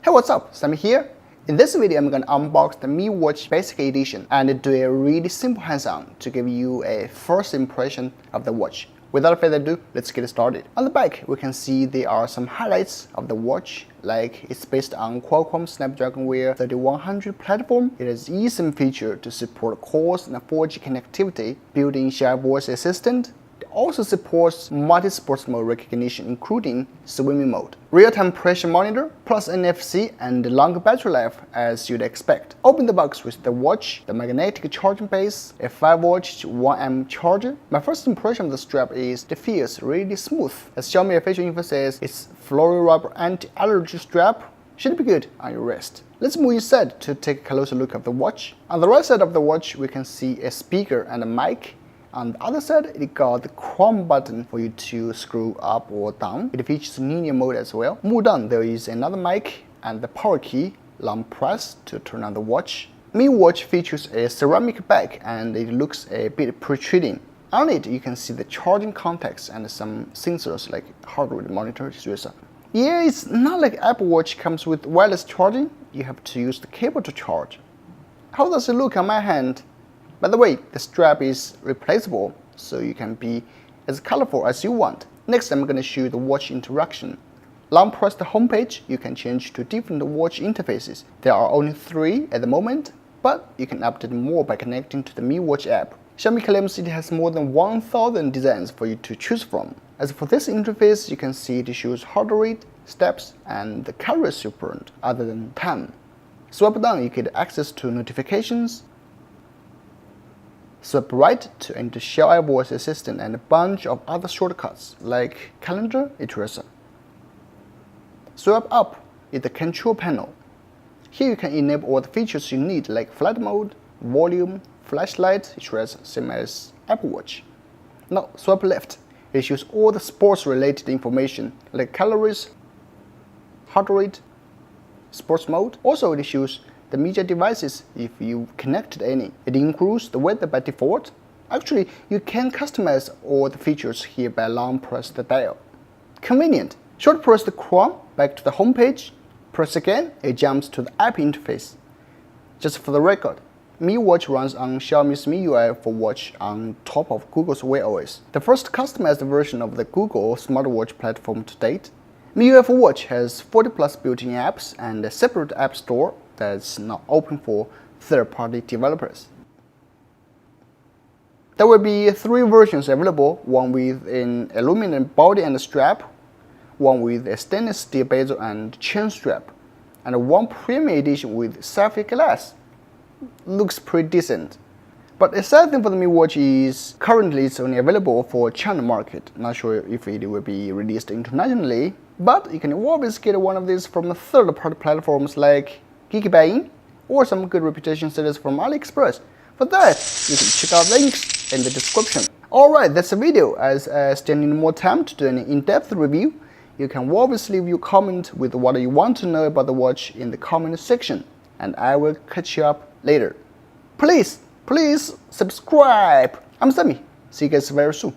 Hey, what's up? Sammy here. In this video, I'm gonna unbox the Mi Watch Basic Edition and do a really simple hands-on to give you a first impression of the watch. Without further ado, let's get started. On the back, we can see there are some highlights of the watch, like it's based on Qualcomm Snapdragon Wear 3100 platform. It has eSIM feature to support calls and 4G connectivity, built-in Xiaomi voice assistant. It also supports multi-sports mode recognition, including swimming mode, real-time pressure monitor, plus NFC and longer battery life as you'd expect. Open the box with the watch, the magnetic charging base, a 5-volt 1amp charger. My first impression of the strap is it feels really smooth. As Xiaomi official info says, it's floral rubber anti-allergy strap. Should be good on your wrist. Let's move inside to take a closer look at the watch. On the right side of the watch, we can see a speaker and a mic. On the other side, it got the Chrome button for you to screw up or down. It features linear mode as well. Move down, there is another mic and the power key, long press to turn on the watch. Mi Watch features a ceramic back and it looks a bit protruding. On it, you can see the charging contacts and some sensors like heart rate monitor, etc. Yeah, it's not like Apple Watch comes with wireless charging. You have to use the cable to charge. How does it look on my hand? By the way, the strap is replaceable, so you can be as colorful as you want. Next, I'm going to show you the watch interaction. Long press the home page, you can change to different watch interfaces. There are only 3 at the moment, but you can update more by connecting to the Mi Watch app. Xiaomi claims it has more than 1,000 designs for you to choose from. As for this interface, you can see it shows heart rate, steps, and the calories you burned, other than time. Swipe down, you get access to notifications. Swipe right to enter Xiaomi voice assistant and a bunch of other shortcuts like calendar, etc. Swipe up is the control panel. Here you can enable all the features you need like flight mode, volume, flashlight, etc. same as Apple Watch. Now swipe left. It shows all the sports related information like calories, heart rate, sports mode. Also it shows the media devices if you connected any. It includes the weather by default. Actually, you can customize all the features here by long press the dial. Convenient. Short press the Chrome back to the home page. Press again, it jumps to the app interface. Just for the record, Mi Watch runs on Xiaomi's MIUI for watch on top of Google's Wear OS, the first customized version of the Google smartwatch platform to date. MIUI for watch has 40 plus built-in apps and a separate app store that's not open for third-party developers. There will be 3 versions available, one with an aluminum body and strap, one with a stainless steel bezel and chain strap, and one premium edition with sapphire glass. Looks pretty decent. But a sad thing for the Mi Watch is currently it's only available for China market. Not sure if it will be released internationally, but you can always get one of these from third-party platforms like Geekbuy or some good reputation sellers from AliExpress. For that, you can check out links in the description. Alright, that's the video. As I still need more time to do an in-depth review, you can always leave your comment with what you want to know about the watch in the comment section, and I will catch you up later. Please subscribe. I'm Sammy. See you guys very soon.